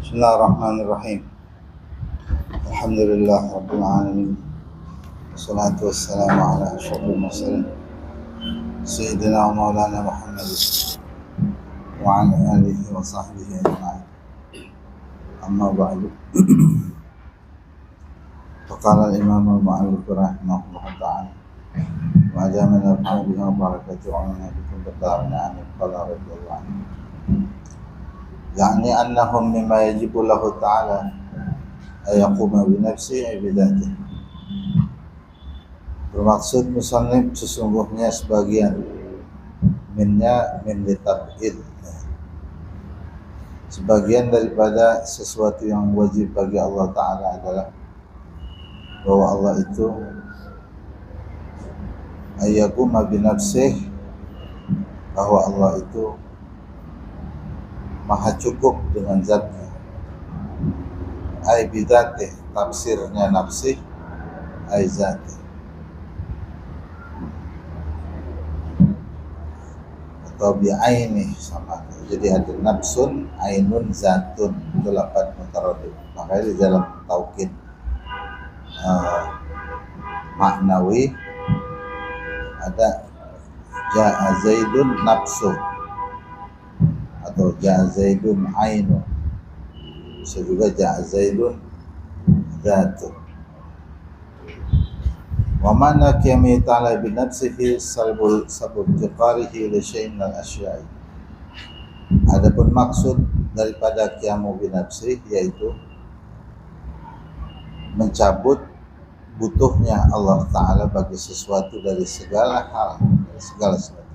Bismillahirrahmanirrahim. Alhamdulillah Rabbil Alamin. Wassalatu wassalamu ala asyrafil mursalin Sayyidina wa maulana Muhammad wa ala alihi wa sahbihi ajma'in. Amma ba'du. Faqala al-imam al-mu'allif rahimahullah ta'ala wa ajamana bihi wa barakatuhu wa amana bikum bidarina amin. Qala radiyallahu anhu. Yani annahum mimma yajibu lahu ta'ala ayaquma binafsi ibadati. Bermaksud musannif sesungguhnya sebagian minnya min litab'id, sebagian daripada sesuatu yang wajib bagi Allah Ta'ala adalah bahwa Allah itu ayaquma binafsih, bahwa Allah itu maha cukup dengan zatnya. Ai bidatih, tafsirnya nafsih, ai zatih. Atau bi'aini sama. Jadi ada nafsun, ainun, zatun. Itu lafaz mutaradif. Makanya di dalam taukid maknawi ada ja'a zaidun nafsu atau ja'a zaidun ainu, bisa juga ja'a zaidun dzatu. Wa mana qiyami ta'ala bi nafsihi sabab tiqarihi li syai'in al-asya'i. Adapun maksud daripada qiyamu bi nafsihi yaitu mencabut butuhnya Allah Ta'ala bagi sesuatu dari segala hal, dari segala sesuatu.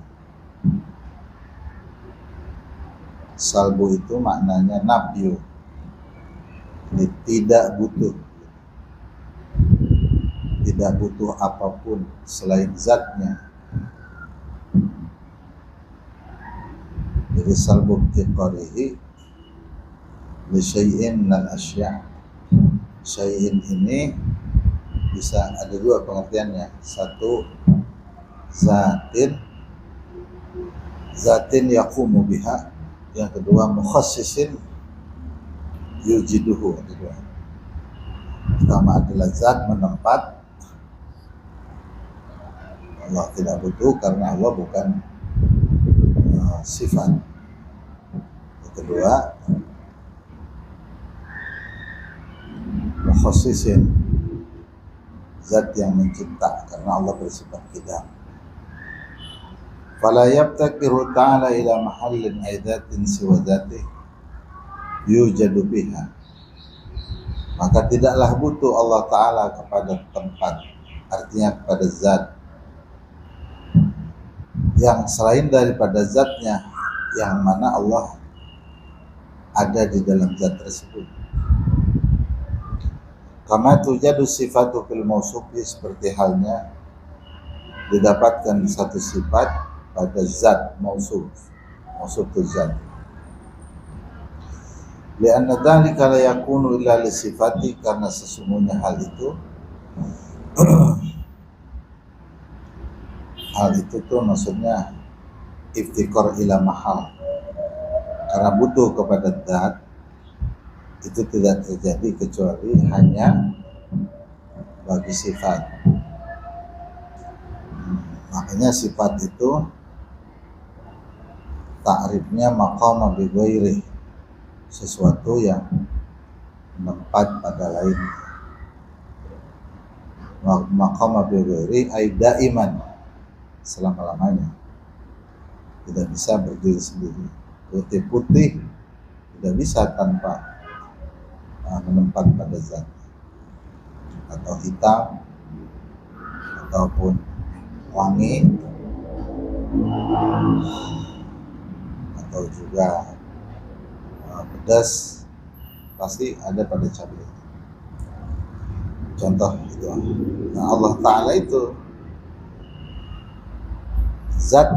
Salbu itu maknanya nafyu, jadi tidak butuh, tidak butuh apapun selain zatnya. Jadi salbu tiqarihi li syai'in minal asya'. Syai'in ini bisa ada dua pengertiannya. Satu, zatin yaqumu biha. Yang kedua, mukhassisin yujiduhu. Pertama adalah zat menempat. Allah tidak butuh karena Allah bukan sifat. Yang kedua, mukhassisin, zat yang mencipta karena Allah bersifat qidam. Fala yabtakiru ta'ala ila mahallin aidatin siwa dzatih yujadu biha. Maka tidaklah butuh Allah Ta'ala kepada tempat, artinya kepada zat yang selain daripada zatnya, yang mana Allah ada di dalam zat tersebut. Kama tujadu sifatu fil mausufi, seperti halnya didapatkan satu sifat pada zat mausuf itu zat. Lianna dzalika la yakunu illa li sifati, karena sesungguhnya hal itu tuh maksudnya iftikar ila mahal, karena butuh kepada zat itu tidak terjadi kecuali hanya bagi sifat. Makanya sifat itu ta'rifnya maqama bi ghairi, sesuatu yang menempat pada lain. Maqama bi ghairi ay daiman, selama-lamanya, tidak bisa berdiri sendiri. Putih tidak bisa tanpa menempat pada zat, atau hitam ataupun wangi, atau juga pedas, pasti ada pada cabai. Contoh itu. Nah, Allah Ta'ala itu zat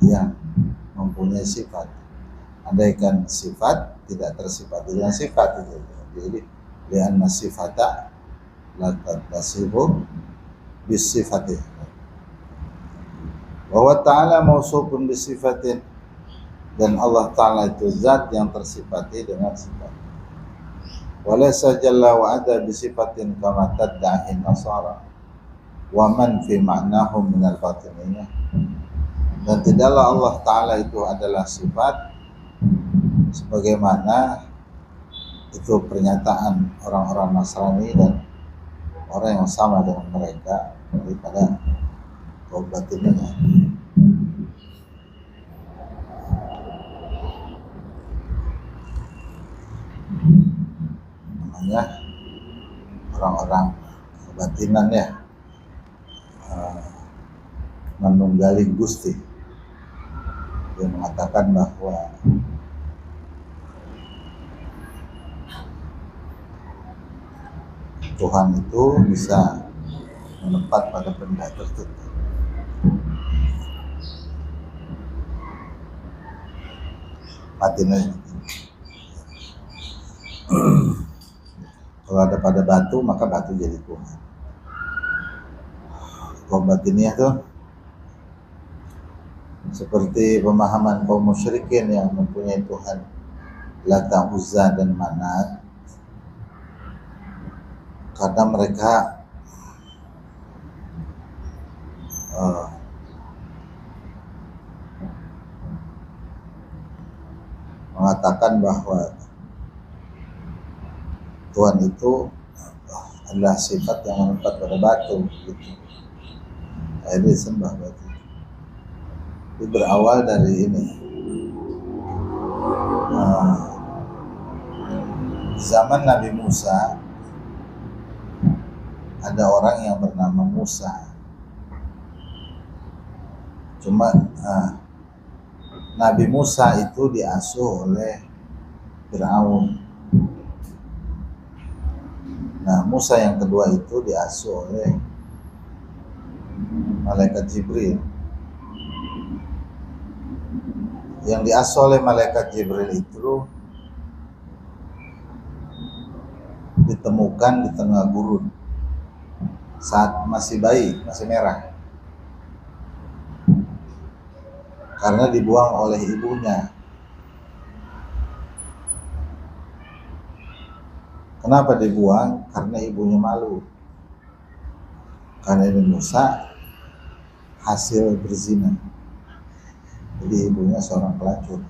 yang mempunyai sifat. Andaikan sifat tidak tersifat dengan sifat itu. Jadi lianna sifata la tattasifu bis sifati. Wa ta'ala mausufun bis sifatin dan Allah Ta'ala itu zat yang tersifati dengan sifat. Walaysa jalla wa ada bisifatin kama taddahi nasara wa man fi ma'nahum minal batiniyah. Dan tidaklah Allah Ta'ala itu adalah sifat sebagaimana itu pernyataan orang-orang Nasrani dan orang yang sama dengan mereka daripada kaum batinnya. Namanya orang-orang kebatinan ya, menunggali Gusti, yang mengatakan bahwa Tuhan itu bisa menempat pada benda tertentu. Batinnya kalau ada pada batu maka batu jadi Tuhan. Kaum batiniyah tuh seperti pemahaman kaum musyrikin yang mempunyai Tuhan Lata, Uzza dan Manat, karena mereka mengatakan bahwa Tuhan itu adalah sifat yang menempat pada batu gitu. Akhirnya disembah batu. Itu berawal dari ini. Zaman Nabi Musa ada orang yang bernama Musa. Cuma Nabi Musa itu diasuh oleh Fir'aun. Nah, Musa yang kedua itu diasuh oleh malaikat Jibril. Yang diasuh oleh malaikat Jibril itu ditemukan di tengah gurun saat masih bayi, masih merah, karena dibuang oleh ibunya. Kenapa dibuang? Karena ibunya malu. Karena Nabi Musa hasil berzina, jadi ibunya seorang pelacur.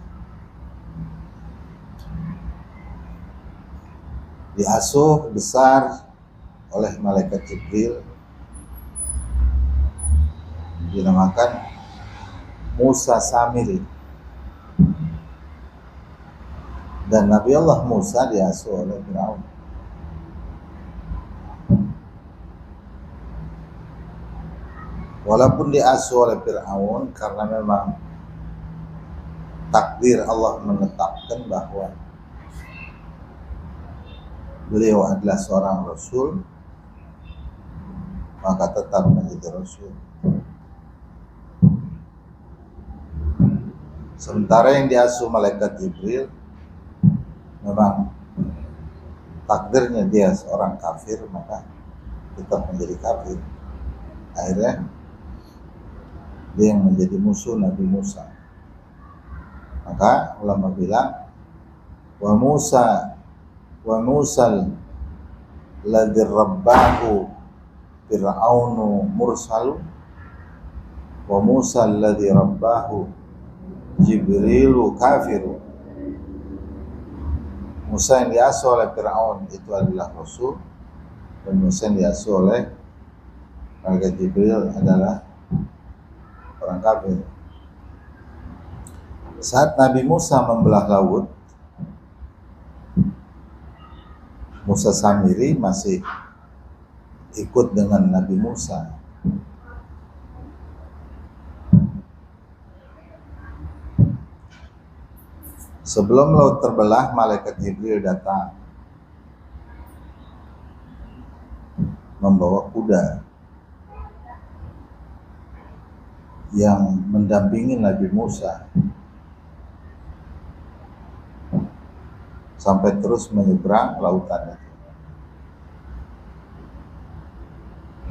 Diasuh besar oleh malaikat Jibril, dinamakan Musa Samiri. Dan Nabi Allah Musa diasuh oleh Fir'aun. Walaupun diasuh oleh Fir'aun, karena memang takdir Allah menetapkan bahwa beliau adalah seorang Rasul, maka tetap menjadi Rasul. Sementara yang diasuh malaikat Jibril memang takdirnya dia seorang kafir, maka tetap menjadi kafir. Akhirnya dia yang menjadi musuh Nabi Musa. Maka ulama bilang wa Musal ladzi rabbahu Fir'aunu mursalu wa Musa alladzi rabbahu Jibrilu kafiru. Musa yang diasuh oleh Fir'aun itu adalah Rasul, dan Musa yang diasuh oleh malaikat Jibril adalah orang kafir. Saat Nabi Musa membelah laut, Musa Samiri masih ikut dengan Nabi Musa. Sebelum laut terbelah, malaikat Jibril datang membawa kuda yang mendampingi Nabi Musa sampai terus menyeberang lautan itu.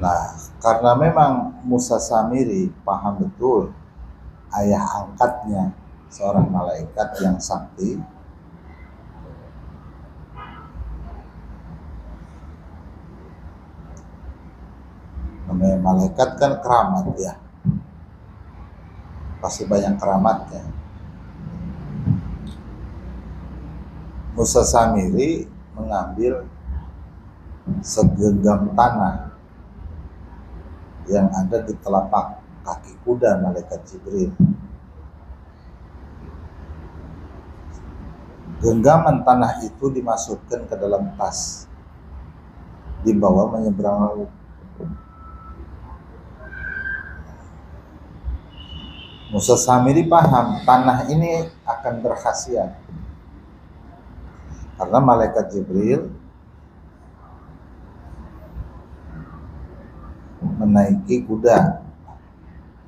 Nah, karena memang Musa Samiri paham betul ayah angkatnya seorang malaikat yang sakti. Namanya malaikat kan keramat ya, pasti banyak keramatnya. Musa Samiri mengambil segenggam tanah yang ada di telapak kaki kuda malaikat Jibril. Genggaman tanah itu dimasukkan ke dalam tas, dibawa menyeberang laut. Musa Samiri paham tanah ini akan berkhasiat karena malaikat Jibril menaiki kuda,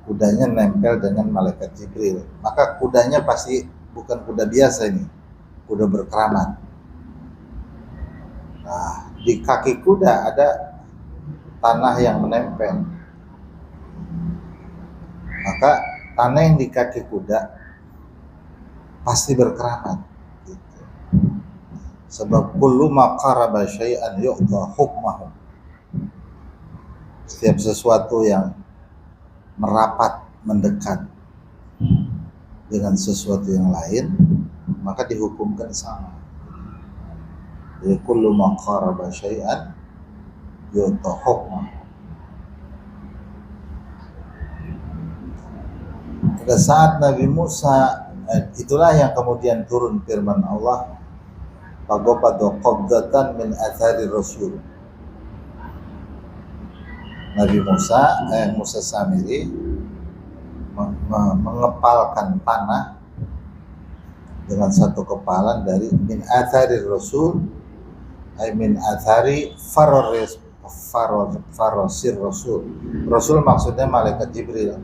kudanya nempel dengan malaikat Jibril, maka kudanya pasti bukan kuda biasa ini, kuda berkeramat. Nah, di kaki kuda ada tanah yang menempel, maka tanah yang di kaki kuda pasti berkeramat gitu. Sebab kullu ma qaraba syai'an yu'ta hukmahu. Setiap sesuatu yang merapat, mendekat dengan sesuatu yang lain, maka dihukumkan sama. Jadi kullu ma qaraba syai'an yu'ta hukmahu. Pada saat Nabi Musa, itulah yang kemudian turun firman Allah, "Faqabada qabdatan min athari rasul." Nabi Musa Samiri mengepalkan tanah dengan satu kepalan dari min athari rasul, min athari farosir rasul. Rasul maksudnya malaikat Jibril.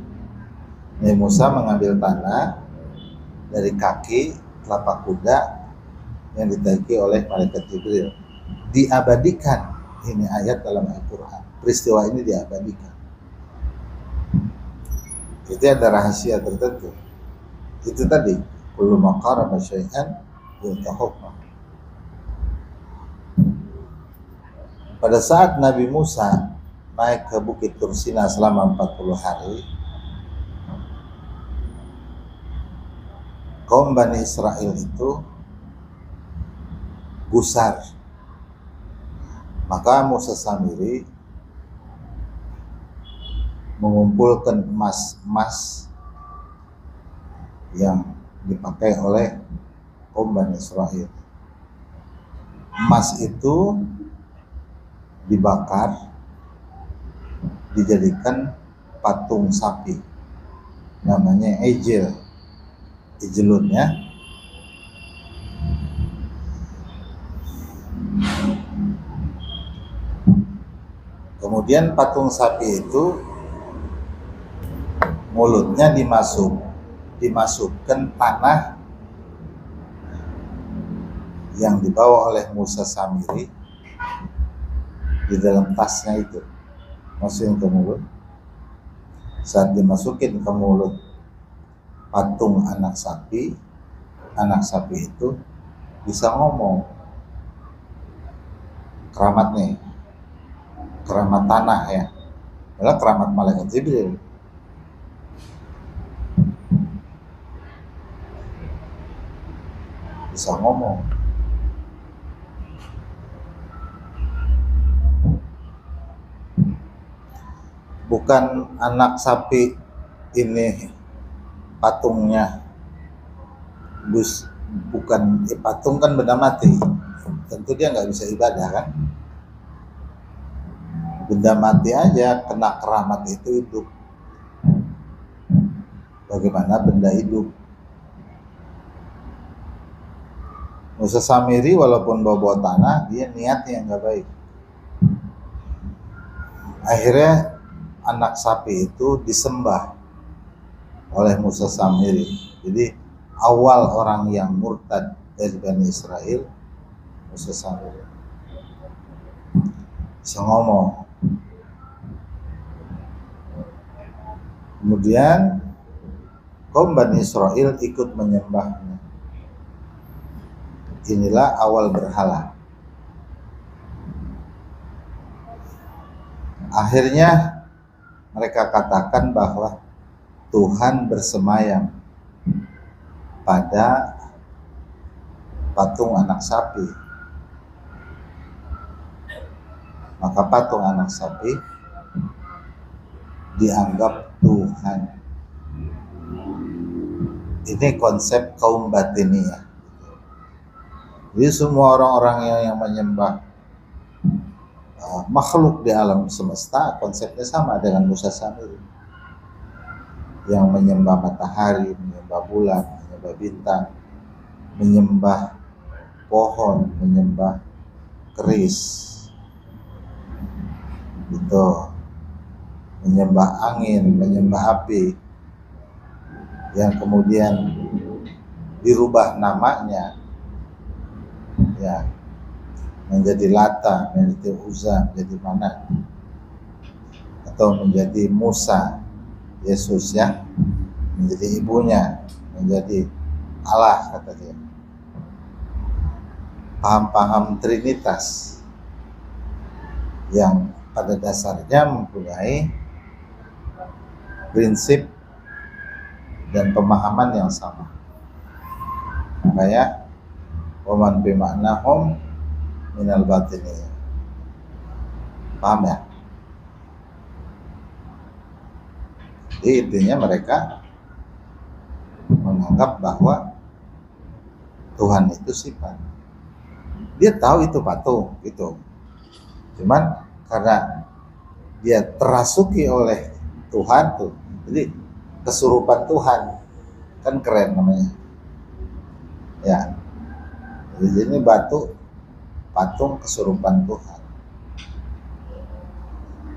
Nabi Musa mengambil tanah dari kaki telapak kuda yang ditaiki oleh malaikat Jibril. Diabadikan, ini ayat dalam Al-Quran. Peristiwa ini diabadikan. Itu ada rahasia tertentu. Itu tadi, kullu ma qaraba syai'an yu'ta hukmah. Pada saat Nabi Musa naik ke Bukit Tursina selama 40 hari, kaum Bani Israel itu gusar. Maka Musa Samiri mengumpulkan emas-emas yang dipakai oleh kaum Bani Israel. Emas itu dibakar, dijadikan patung sapi, namanya ijlun ya. Kemudian patung sapi itu mulutnya dimasukkan tanah yang dibawa oleh Musa Samiri di dalam tasnya itu, masukin ke mulut. Saat dimasukin ke mulut patung anak sapi itu bisa ngomong. Keramat nih, keramat tanah ya, adalah keramat malaikat Jibril. Bisa ngomong. Bukan anak sapi ini patungnya, bukan patung kan benda mati, tentu dia nggak bisa ibadah kan. Benda mati aja kena keramat itu hidup. Bagaimana benda hidup? Musa Samiri walaupun bawa tanah, dia niatnya nggak baik. Akhirnya anak sapi itu disembah oleh Musa Samiri. Jadi awal orang yang murtad dari Bani Israel, Musa Samiri. Bisa ngomong. Kemudian kaum Bani Israel ikut menyembahnya. Inilah awal berhala. Akhirnya mereka katakan bahwa Tuhan bersemayam pada patung anak sapi. Maka patung anak sapi dianggap Tuhan. Ini konsep kaum batiniyah. Jadi semua orang-orang yang menyembah makhluk di alam semesta, konsepnya sama dengan Musa Samiri, yang menyembah matahari, menyembah bulan, menyembah bintang, menyembah pohon, menyembah keris, gitu, menyembah angin, menyembah api, yang kemudian dirubah namanya, ya, menjadi Lata, menjadi Uzza, menjadi Manat, atau menjadi Musa, Yesus, ya, menjadi ibunya, menjadi Allah, kata dia. Paham-paham Trinitas yang pada dasarnya mempunyai prinsip dan pemahaman yang sama. Makanya waman bimaknahum minal batiniyah. Paham ya? Jadi intinya mereka menganggap bahwa Tuhan itu sifat. Dia tahu itu patung gitu. Cuman karena dia terasuki oleh Tuhan tuh, jadi kesurupan Tuhan, kan keren namanya. Ya. Jadi ini batu patung kesurupan Tuhan.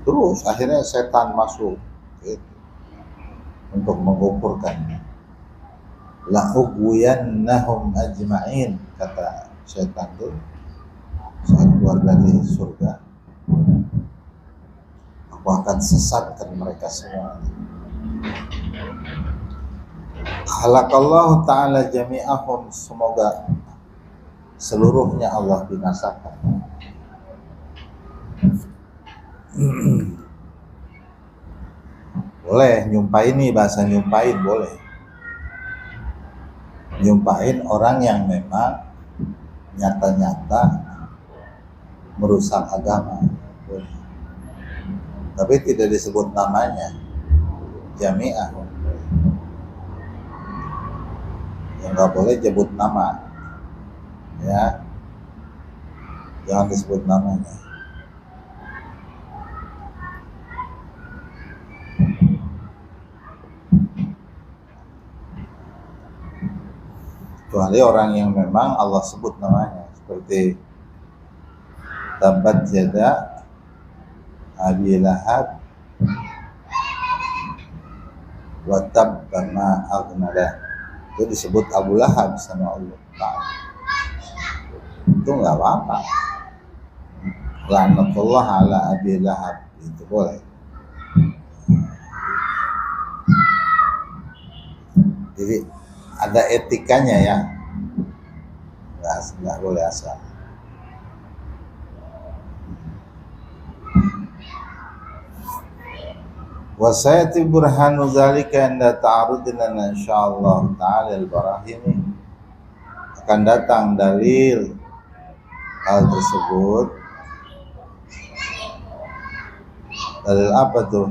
Terus akhirnya setan masuk gitu, untuk mengukurkan. La ughwiyannahum ajma'in, kata setan itu saat keluar dari surga, aku akan sesatkan mereka semua. Halakallahu ta'ala jami'ahum, semoga seluruhnya Allah binasakan. Boleh nyumpain, nih bahasa nyumpain boleh. Nyumpain orang yang memang nyata-nyata merusak agama, boleh. Tapi tidak disebut namanya, jami'ah. Yang nggak boleh sebut nama, ya, jangan disebut namanya. Kecuali orang yang memang Allah sebut namanya, seperti Tabbat yada Abi Lahab wa tabba ma aghna lahu. Itu disebut Abu Lahab sama Allah. Itu nggak apa-apa. Laknatullah ala Abi Lahab, itu boleh. Jadi ada etikanya ya, nggak boleh asal. Wasayati burhanu zalika inda ta'arudina insyaallah ta'ala al-barahini. Akan datang dalil hal tersebut. Dalil apa tuh?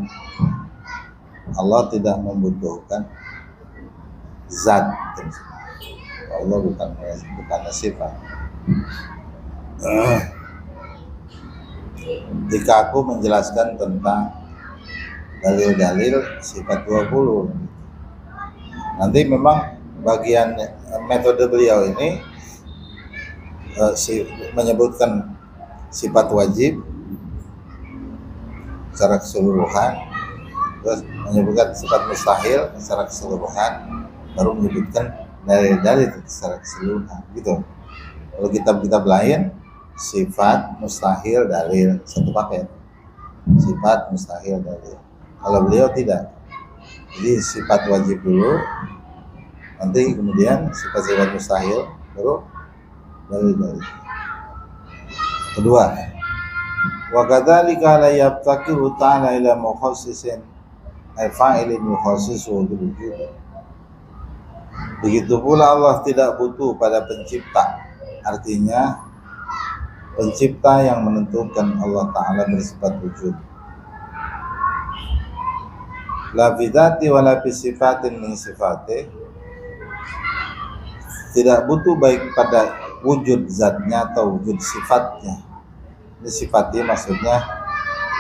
Allah tidak membutuhkan zat. Allah bukan sifat. Jika aku menjelaskan tentang dalil-dalil sifat 20, nanti memang bagian metode beliau ini menyebutkan sifat wajib secara keseluruhan, terus menyebutkan sifat mustahil secara keseluruhan, baru menyebutkan dalil-dalil secara keseluruhan, gitu. Kalau kitab-kitab lain sifat mustahil dalil satu paket, sifat mustahil dalil. Kalau beliau tidak, Jadi sifat wajib dulu, nanti kemudian sifat-sifat mustahil, baru dalil. Kedua, wa kadzalika la yabtakiru ta'ala ila mukhassisin ay fa'ilin yukhassisu bil wujud. Begitu pula Allah tidak butuh pada pencipta, artinya pencipta yang menentukan Allah Ta'ala bersifat wujud. La bidati wa la bisifatin min sifati, tidak butuh baik pada wujud zatnya atau wujud sifatnya. Ini sifatnya maksudnya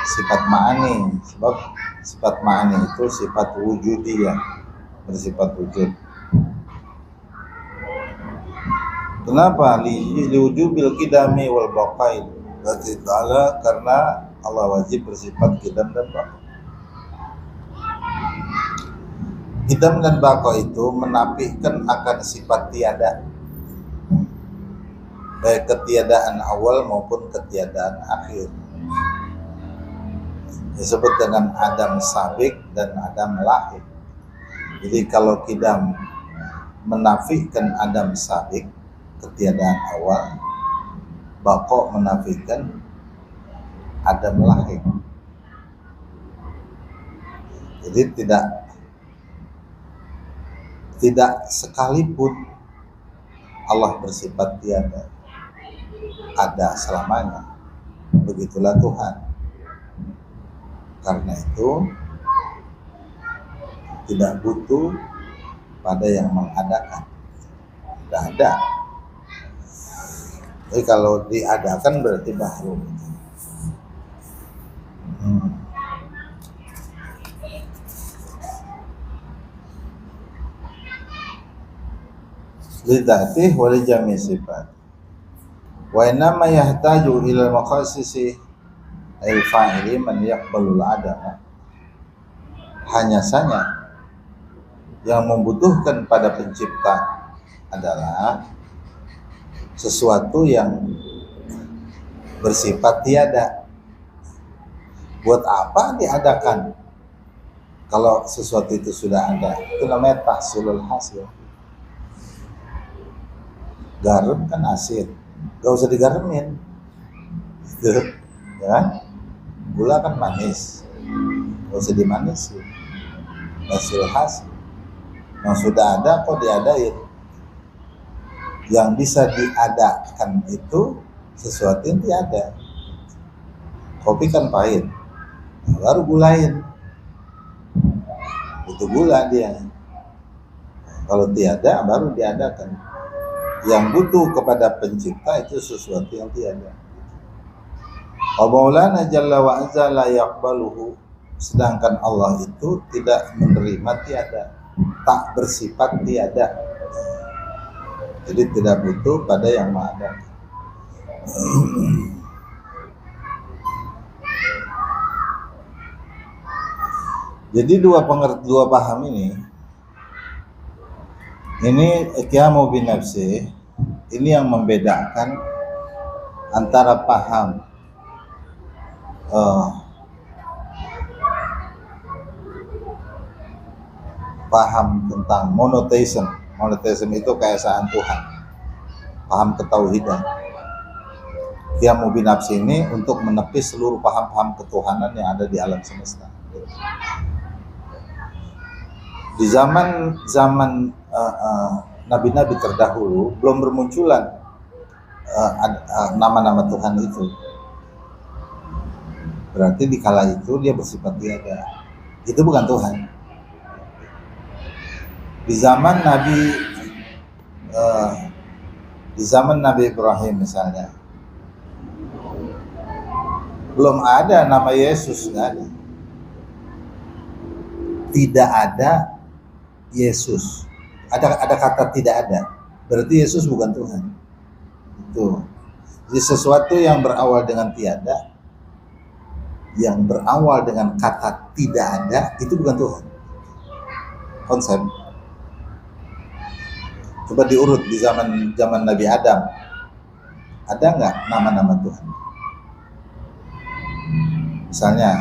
sifat ma'ani, sebab sifat ma'ani itu sifat wujudiyah, bersifat wujud. Kenapa? Liwujubil qidami wal baqai. Berarti ta'ala karena Allah wajib bersifat qidam dan baqa. Qidam dan baqa itu menafikan akan sifat tiada, baik ketiadaan awal maupun ketiadaan akhir. Disebut dengan adam sabik dan adam lahik. Jadi kalau qidam menafikan adam sabik, ketiadaan awal, baqa menafikan adam lahik. Jadi tidak sekalipun Allah bersifat tiada, ada selamanya. Begitulah Tuhan. Karena itu tidak butuh pada yang mengadakan. Tidak ada. Jadi kalau diadakan berarti baru. Lidatih wali jami sifat. Wa innama yahtaju ila maqasisi al-fa'ili man yaqbalul adama. Hanya saja yang membutuhkan pada pencipta adalah sesuatu yang bersifat tiada. Buat apa diadakan kalau sesuatu itu sudah ada? Itu namanya tahsilul hasil. Garam kan asin, gak usah digaremin, gitu, ya kan? Gula kan manis, gak usah dimanisin. Hasil hasil, yang sudah ada kok diadain. Yang bisa diadakan itu sesuatu yang tiada. Kopi kan pahit, baru gulain, itu gula dia. Kalau tiada baru diadakan. Yang butuh kepada pencipta itu sesuatu yang tiada. Wa Maulana Jalla wa Azza la yaqbaluhu, sedangkan Allah itu tidak menerima tiada, tak bersifat tiada. Jadi tidak butuh pada yang Maha Ada. Jadi dua paham ini qiyamu bin nafsi, ini yang membedakan antara paham tentang monotheism. Monotheism itu keesaan Tuhan, paham ketauhidan. Qiyamu bin nafsi ini untuk menepis seluruh paham-paham ketuhanan yang ada di alam semesta. Di zaman nabi-nabi terdahulu belum bermunculan nama-nama Tuhan itu. Berarti di kala itu dia bersifat tiada. Itu bukan Tuhan. Di zaman Nabi Ibrahim misalnya, belum ada nama Yesus, nggak ada. Tidak ada Yesus. Ada kata tidak ada. Berarti Yesus bukan Tuhan. Itu. Jadi sesuatu yang berawal dengan tiada, yang berawal dengan kata tidak ada, itu bukan Tuhan. Konsep. Coba diurut di zaman Nabi Adam. Ada nggak nama-nama Tuhan? Misalnya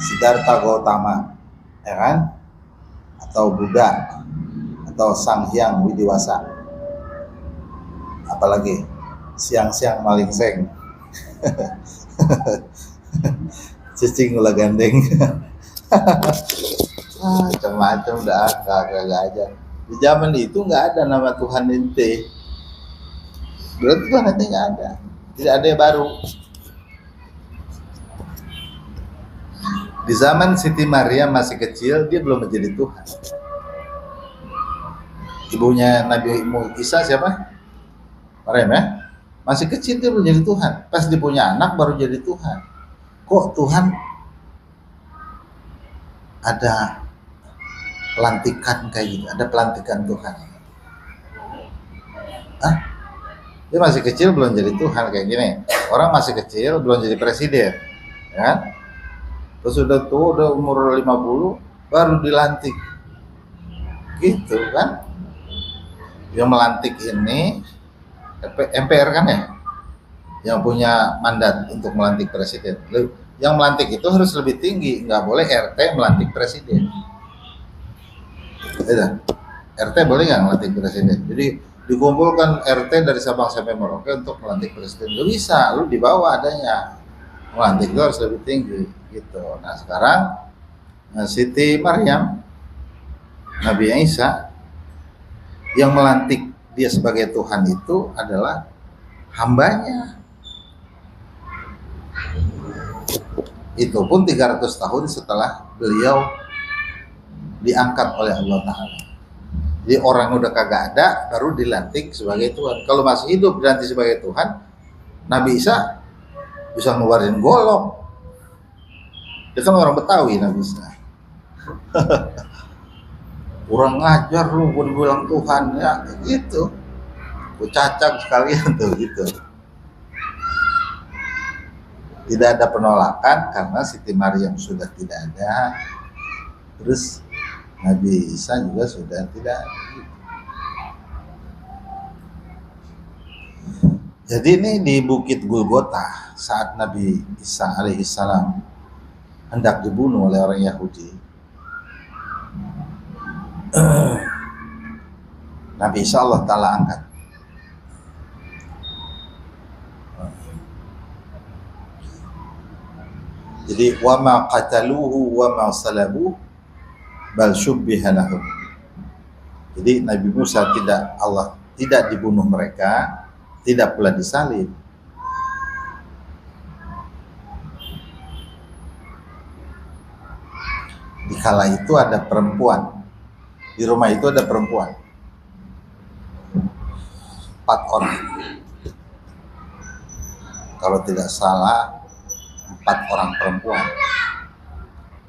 Siddhartha Gautama, ya kan? atau Buddha atau Sang Hyang Widiwasa, apalagi siang-siang maling seng. Cicing gula gandeng. Macam-macam dah, kagak aja. Di zaman itu nggak ada nama Tuhan ente. Berarti Tuhan ente nggak ada, tidak ada yang baru. Di zaman Siti Maria masih kecil, dia belum menjadi Tuhan. Ibunya Nabi Isa siapa? Maryam ya? Masih kecil dia belum jadi Tuhan. Pas dia punya anak baru jadi Tuhan. Kok Tuhan ada pelantikan kayak gitu? Ada pelantikan Tuhan. Hah? Dia masih kecil belum jadi Tuhan kayak gini. Orang masih kecil belum jadi presiden, ya? Terus udah tuh, udah umur 50 baru dilantik. Gitu kan? Yang melantik ini MPR kan ya? Yang punya mandat untuk melantik presiden. Yang melantik itu harus lebih tinggi, nggak boleh RT melantik presiden. RT boleh nggak melantik presiden? Jadi dikumpulkan RT dari Sabang sampai Merauke untuk melantik presiden. Nggak bisa, lu di bawah adanya. Melantik itu harus lebih tinggi, gitu. Nah sekarang Siti Maryam, Nabi Isa, yang melantik dia sebagai Tuhan itu adalah hambanya. Itu pun 300 tahun setelah beliau diangkat oleh Allah Ta'ala. Jadi orang udah kagak ada baru dilantik sebagai Tuhan. Kalau masih hidup dilantik sebagai Tuhan, Nabi Isa bisa ngeluarin golok. Dia kan orang Betawi, Nabi Isa. Kurang ngajar lu, gue dibilang Tuhan, ya gitu. Gue cacat sekalian tuh gitu. Tidak ada penolakan karena Siti Maryam sudah tidak ada. Terus Nabi Isa juga sudah tidak ada. Jadi ini di Bukit Golgota saat Nabi Isa alaihissalam hendak dibunuh oleh orang Yahudi. Nabi Isa Allah Ta'ala angkat. Jadi wa ma qataluhu wa ma salabuhu bal syubbiha lahum. Jadi Nabi Musa tidak dibunuh mereka, tidak pula disalib. Di kala itu ada perempuan. Di rumah itu ada perempuan. 4 orang. Kalau tidak salah 4 orang perempuan.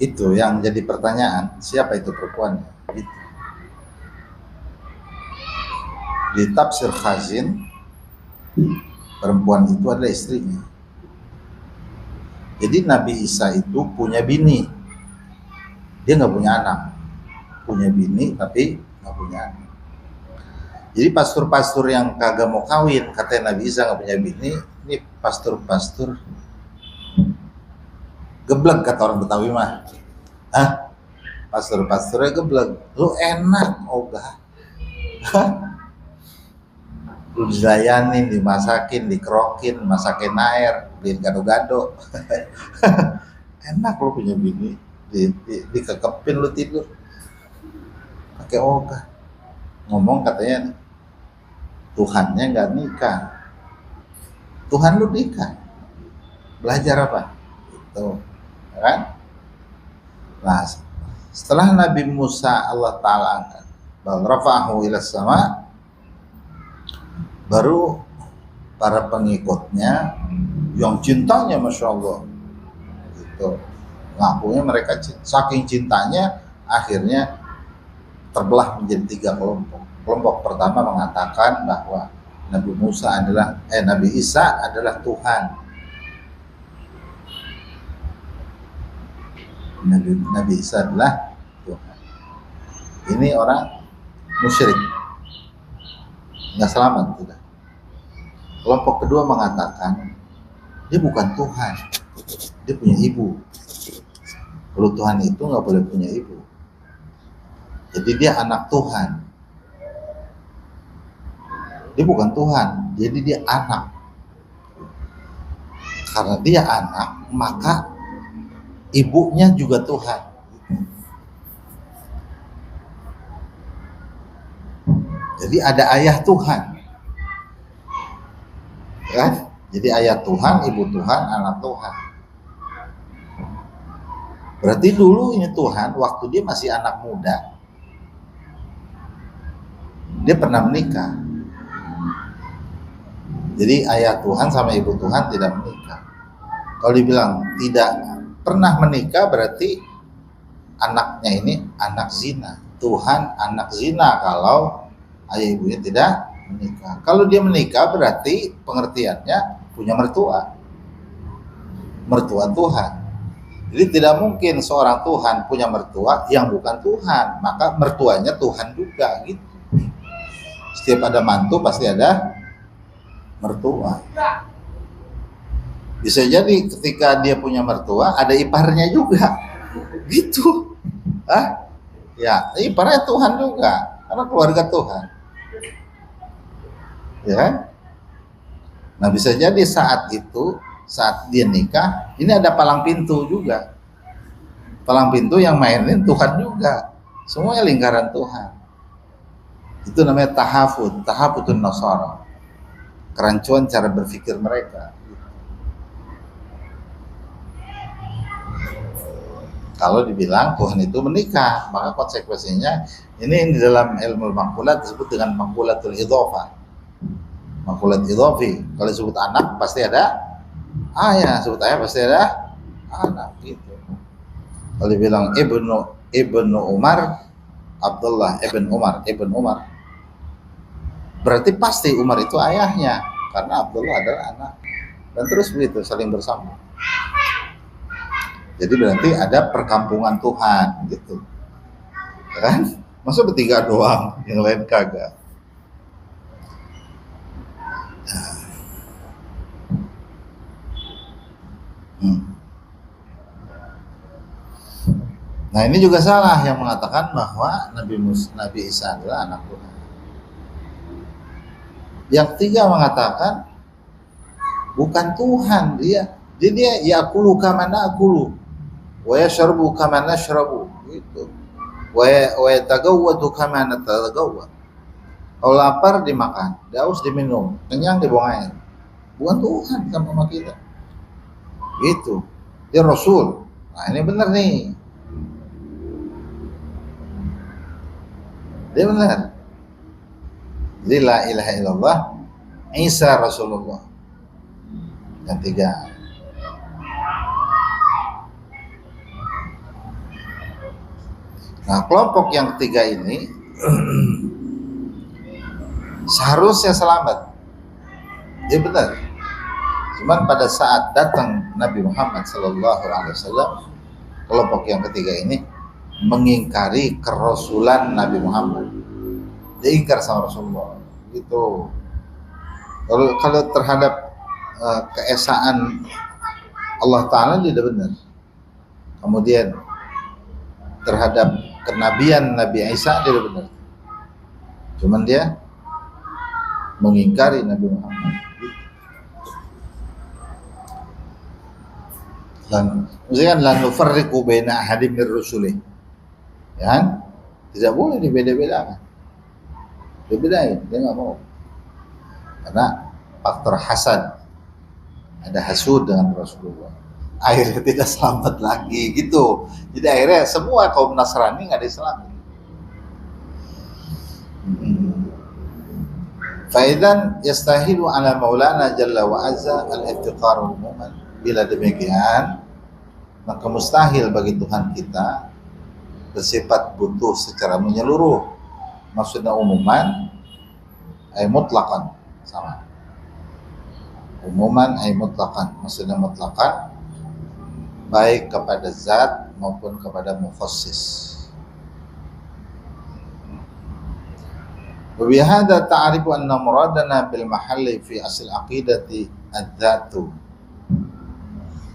Itu yang jadi pertanyaan, siapa itu perempuannya? Gitu. Di tafsir Khazin, perempuan itu adalah istrinya. Jadi Nabi Isa itu punya bini, dia nggak punya anak, punya bini tapi nggak punya anak. Jadi pastor-pastor yang kagak mau kawin, katanya Nabi Isa nggak punya bini, ini pastor-pastor geblek kata orang Betawi mah. Hah? Pastor-pastornya geblek. Lu enak ogah. Lu dilayanin, dimasakin, dikerokin, masakin air, beliin gado-gado. Enak lu punya bini, dikekepin lu tidur. Pakai ogah. Ngomong katanya Tuhannya nggak nikah. Tuhan lu nikah. Belajar apa? Itu, kan? Nah, setelah Nabi Musa Allah Ta'ala angkat, bal rafa'ahu ila sama, baru para pengikutnya yang cintanya Masya Allah gitu, ngakunya mereka saking cintanya akhirnya terbelah menjadi 3 kelompok. Kelompok pertama mengatakan bahwa Nabi Isa adalah Tuhan. Nabi Isa adalah Tuhan. Ini orang musyrik, nggak selamat tidak. Kelompok kedua mengatakan dia bukan Tuhan, dia punya ibu. Kalau Tuhan itu nggak boleh punya ibu. Jadi dia anak Tuhan. Dia bukan Tuhan, jadi dia anak. Karena dia anak, maka ibunya juga Tuhan. Jadi ada ayah Tuhan, kan? Jadi ayah Tuhan, ibu Tuhan, anak Tuhan. Berarti dulu ini Tuhan, waktu dia masih anak muda, dia pernah menikah. Jadi ayah Tuhan sama ibu Tuhan tidak menikah. Kalau dibilang tidak pernah menikah, berarti anaknya ini anak zina. Tuhan anak zina kalau ayah ibunya tidak menikah. Kalau dia menikah, berarti pengertiannya punya mertua. Mertua Tuhan. Jadi tidak mungkin seorang Tuhan punya mertua yang bukan Tuhan. Maka mertuanya Tuhan juga gitu. Setiap ada mantu pasti ada mertua. Bisa jadi ketika dia punya mertua ada iparnya juga. Gitu. Ya, iparnya Tuhan juga. Karena keluarga Tuhan. Ya. Nah, bisa jadi saat itu, saat dia nikah, ini ada palang pintu juga. Palang pintu yang mainin Tuhan juga. Semuanya lingkaran Tuhan. Itu namanya tahafutun nasara. Kerancuan cara berpikir mereka. Kalau dibilang Tuhan itu menikah, maka konsekuensinya ini di dalam ilmu makulat disebut dengan makulatul idhofah. Makulat idhofi. Kalau disebut anak pasti ada ayah, sebut ayah pasti ada anak gitu. Kalau dibilang ibnu Umar, Abdullah ibn Umar, berarti pasti Umar itu ayahnya, karena Abdullah adalah anak. Dan terus begitu, saling bersama. Jadi berarti ada perkampungan Tuhan gitu. Kan? Masa bertiga doang, yang lain kagak. Nah, ini juga salah yang mengatakan bahwa Nabi Isa adalah anak Tuhan. Yang ketiga mengatakan bukan Tuhan dia. Jadi dia yaqulu kama naqulu wa yashrabu kama nashrabu gitu. Wa yatagawwadu kama natagawwad. Kalau lapar dimakan, haus diminum, kenyang dibuang air. Bukan Tuhan sama kita. Gitu. Dia Rasul. Nah, ini benar nih. Dia benar. Jadi la ilaha illallah Isa Rasulullah. Yang tiga. Nah, kelompok yang ketiga ini seharusnya selamat. Dia benar. Cuman pada saat datang Nabi Muhammad SAW, kelompok yang ketiga ini mengingkari kerasulan Nabi Muhammad. Dia ingkar sama Rasulullah. Gitu. Kalau terhadap keesaan Allah Ta'ala dia tidak benar. Kemudian terhadap kenabian Nabi Isa dia tidak benar. Cuman dia mengingkari Nabi Muhammad. Dan misalkan la nufarriqu baina ahadin mir rusulih. Ya, tidak boleh dibeda-bedakan. Dibedain, dia nggak mau. Karena faktor hasad, ada hasud dengan Rasulullah. Akhirnya tidak selamat lagi gitu. Jadi akhirnya semua kaum Nasrani nggak diselamat. Faidan yastahilu ala maulana jalla wa azza al-iftiqar umuman. Bila demikian, maka mustahil bagi Tuhan kita bersifat butuh secara menyeluruh. Maksudnya umuman, ay mutlaqan, sama. Umuman ay mutlaqan, maksudnya mutlaqan, baik kepada zat maupun kepada mukhassis. Wa bihadza ta'rifu anna muradana bil mahalli fi asl aqidati adzatu.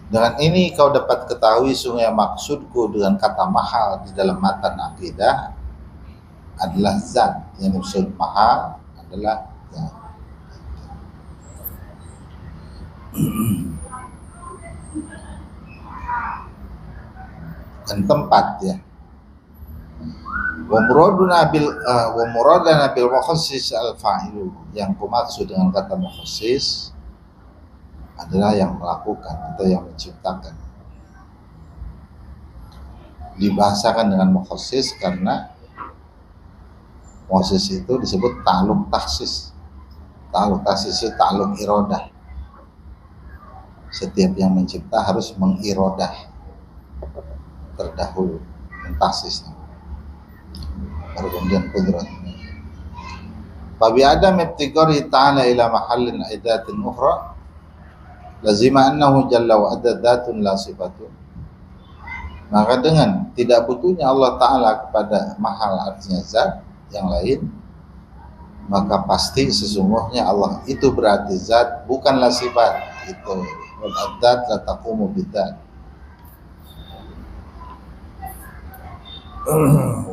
Dengan ini kau dapat ketahui sungguh maksudku dengan kata mahal di dalam matan akidah adalah zat, yang dimaksud maha adalah zat. Dan tempat ya. Wa muradana bil mukhassis al fa'ilu, yang kumaksud dengan kata mukhassis adalah yang melakukan atau yang menciptakan. Dibahasakan dengan mukhassis karena mukhassis itu disebut ta'alluq tahsis. Ta'alluq tahsis itu ta'alluq iradah. Setiap yang mencipta harus mengirodah terdahulu, mentahsisnya, baru kemudian qudrat. Fabi adam ibtiqari ta'ala ila mahallin aidatin ukhra lazima annahu jalla wa adda dzatun la sifatun. Maka dengan tidak butuhnya Allah Ta'ala kepada mahal, artinya zat yang lain, maka pasti sesungguhnya Allah itu berarti zat, bukanlah sifat. Itu wal adat la taqumu bidzat.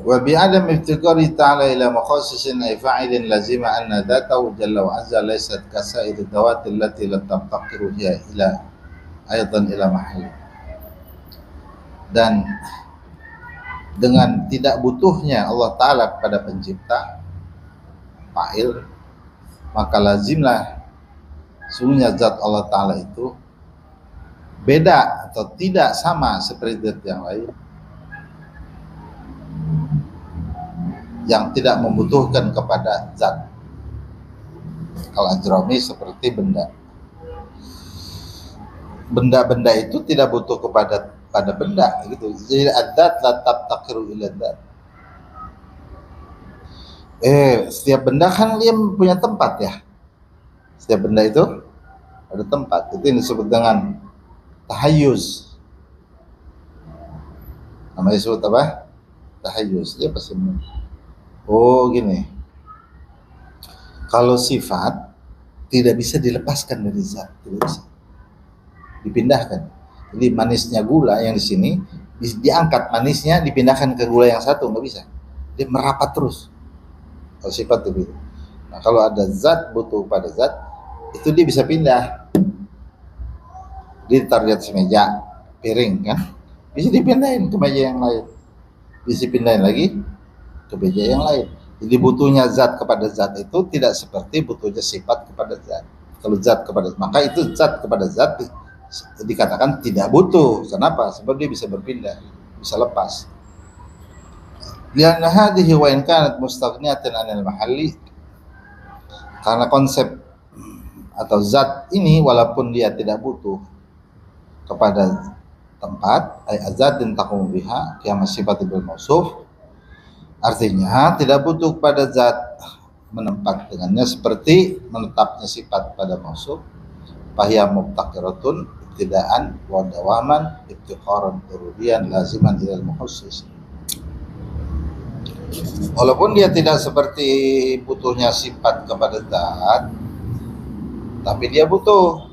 Wa bi adam iftiqari ta'ala ila mukhassisin ay fa'ilin lazima anna dzatahu jalla wa azza laysat kasa'id ad-dawati allati la tabtaqiru hiya ila aidan ila mahall. Dan dengan tidak butuhnya Allah Ta'ala kepada pencipta fa'il, maka lazimlah sungguhnya zat Allah Ta'ala itu beda atau tidak sama seperti zat yang lain yang tidak membutuhkan kepada zat. Al-Ajrami seperti benda. Benda-benda itu tidak butuh kepada benda gitu. Jadi adzat la tabtaqiru ila dzat. Setiap benda kan dia punya tempat ya. Setiap benda itu ada tempat. Itu yang disebut dengan tahayyuz. Namanya disebut apa? Tahayyuz. Dia pasti gini. Kalau sifat tidak bisa dilepaskan dari zat, tidak bisa dipindahkan. Jadi manisnya gula yang di sini diangkat, manisnya dipindahkan ke gula yang satu, nggak bisa. Dia merapat terus. Kalau sifat itu. Nah, kalau ada zat butuh pada zat, itu dia bisa pindah. Ditaruh di atas meja, piring kan, bisa dipindahin ke meja yang lain, bisa pindahin lagi ke meja yang lain. Jadi butuhnya zat kepada zat itu tidak seperti butuhnya sifat kepada zat. Kalau zat kepada, maka itu zat kepada zat dikatakan tidak butuh. Kenapa? Sebab dia bisa berpindah, bisa lepas. Lianna hadhihi wa in kanat mustaghniyatan 'anil mahalli, karena konsep atau zat ini walaupun dia tidak butuh kepada tempat, ay azatin taqum biha qiyam sifat bil mausuf, artinya tidak butuh pada zat menempat dengannya seperti menetapnya sifat pada mausuf. Fahiya mubtaqiratun ibtidaan wa dawaman ibtiqaran durudian laziman ilal mukhassis. Walaupun dia tidak seperti butuhnya sifat kepada zat, tapi dia butuh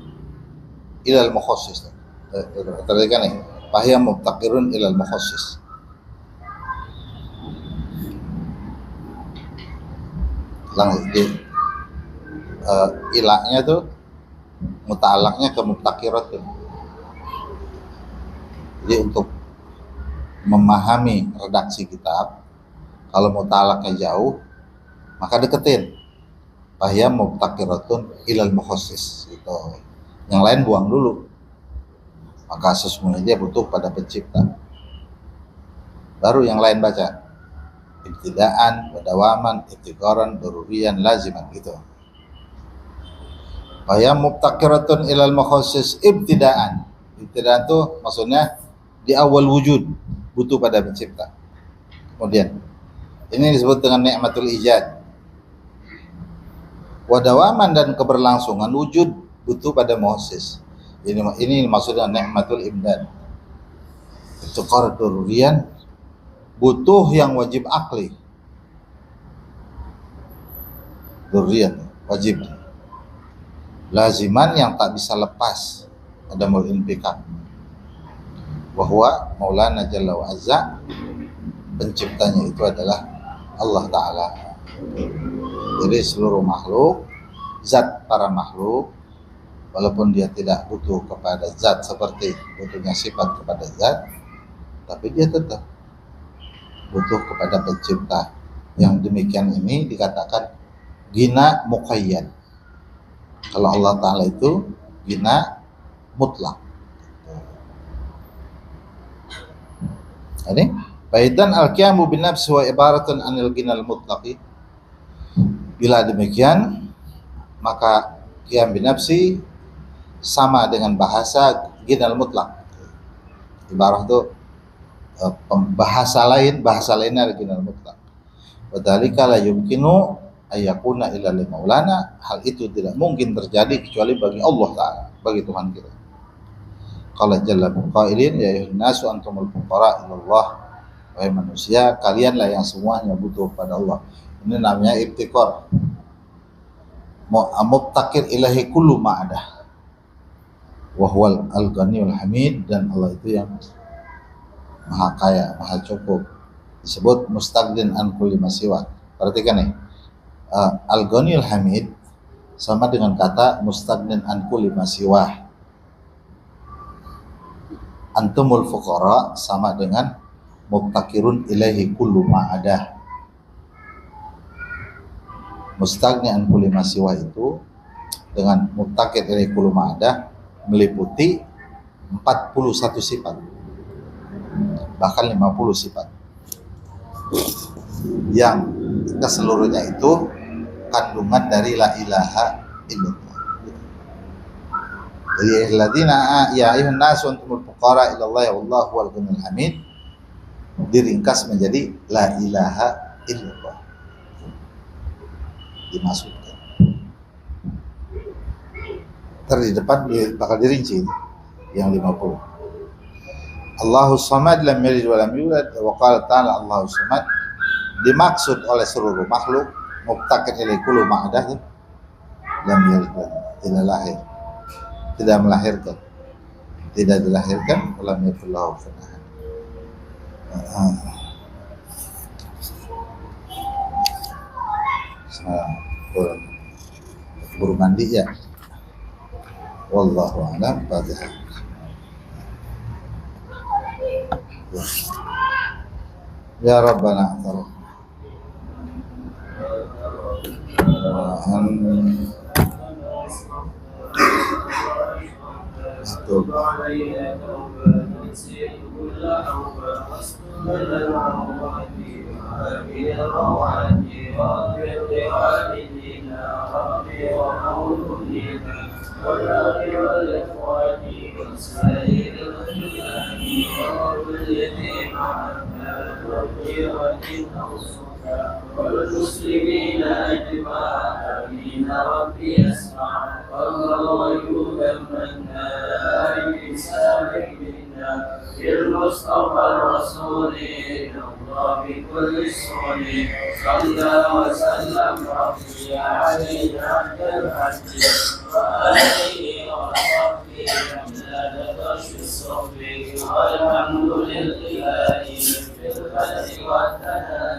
ilal mukhassis. Tadi kan nih, fahiya mubtaqirun ilal mukhassis. Langsung ilahnya tuh muta'alaknya ke mubtaqirat. Jadi untuk memahami redaksi kitab, kalau muta'alaknya jauh, maka deketin. Fahiya mubtaqiratun ilal mukhassis gitu. Yang lain buang dulu. Maka sesungguhnya dia butuh pada pencipta. Baru yang lain baca. Ibtidaan, wadawaman, ibtiqaran, darurian, laziman gitu. Fahiya mubtaqiratun ilal mukhassis ibtidaan. Ibtidaan itu maksudnya di awal wujud, butuh pada pencipta. Kemudian ini disebut dengan ni'matul ijad. Wadawaman dan keberlangsungan wujud butuh pada mukhassis. Ini maksudnya ni'matul imdad. Ibtiqar darurian butuh yang wajib akli. Darurian wajib. Laziman yang tak bisa lepas, ada infikak. Bahwa Maulana Jalla wa Azza penciptanya itu adalah Allah Ta'ala. Jadi seluruh makhluk, zat para makhluk, walaupun dia tidak butuh kepada zat seperti butuhnya sifat kepada zat, tapi dia tetap butuh kepada pencipta. Yang demikian ini dikatakan gina muqayyad. Kalau Allah Ta'ala itu gina mutlak. Ini faidan al-qiyamu bin nafsi wa ibaratun anil ginal mutlaqi. Bila demikian, maka qiyam bin nafsi sama dengan bahasa ginal mutlak. Ibarat itu bahasa lainnya adalah ginal mutlak. Wa dzalika la yumkinu ayyakuna illa li maulana. Hal itu tidak mungkin terjadi kecuali bagi Allah Ta'ala, bagi Tuhan kita. Qala jalla qailin ya ayyuhan nasu antumul fuqara ilallah. Wahai manusia, kalianlah yang semuanya butuh pada Allah. Ini namanya ibtikar. Mubtakir ilahi kullu ma'adah. Wa huwal al-ghaniyul hamid, dan Allah itu yang maha kaya, maha cukup. Disebut mustaghdin an kulli masiwa. Perhatikan nih. Al-ghaniyul hamid sama dengan kata mustaghdin an kulli masiwa. Antumul fuqara sama dengan mubtakirun ilaihi kullu ma'adah. Mustaghni an kulli masiwa itu dengan mubtakir ilaihi kullu ma'adah meliputi 41 sifat, bahkan 50 sifat, yang keseluruhnya itu kandungan dari la ilaha illallah. Jadi alladzina ya ayyuhan nasu antumul fuqara ila Allah wallahu huwal ghaniyul hamid diringkas menjadi la ilaha illallah, dimasukkan. Ntar di depan bakal dirinci yang 50. Allahus samad lam yalid wa lam yulad wa qala ta'ala Allahus samad dimaksud oleh seluruh makhluk mubtakir ilaihi kullu ma'adah, lam yalid tidak lahir, tidak melahirkan, tidak dilahirkan, lam yakul lahu kufuwan ahad. Buru mandi ya. Wallahu a'lam. Fatihah. Ya Rabbana amin. والمسلمين أجمعين ربي اسمع والغيوب منا بإنسان منا بالمصطفى الرسول الله بكل سؤال صلى وسلم ربي عليه عبد الحج وآله وصحبه أمداد بشر الصبر والحمد لله في الفتح والثناء